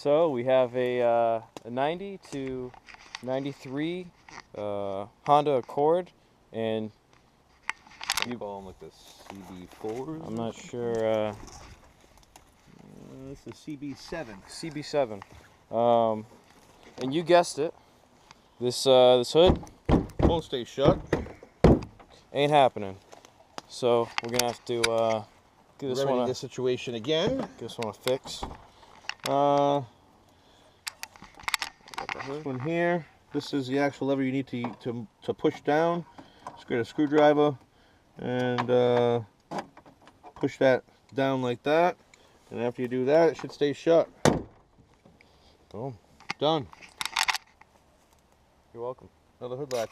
So we have a 90 to 93 Honda Accord, and you call them like the CB4s? I'm not sure. This is CB7. CB7. And you guessed it. This hood Won't stay shut. ain't happening. So we're gonna have to give this Remedy one the situation again. give this one a fix. This one here. This is the actual lever you need to push down. Just get a screwdriver and push that down like that. And after you do that, it should stay shut. Boom. Done. You're welcome. Another hood latch.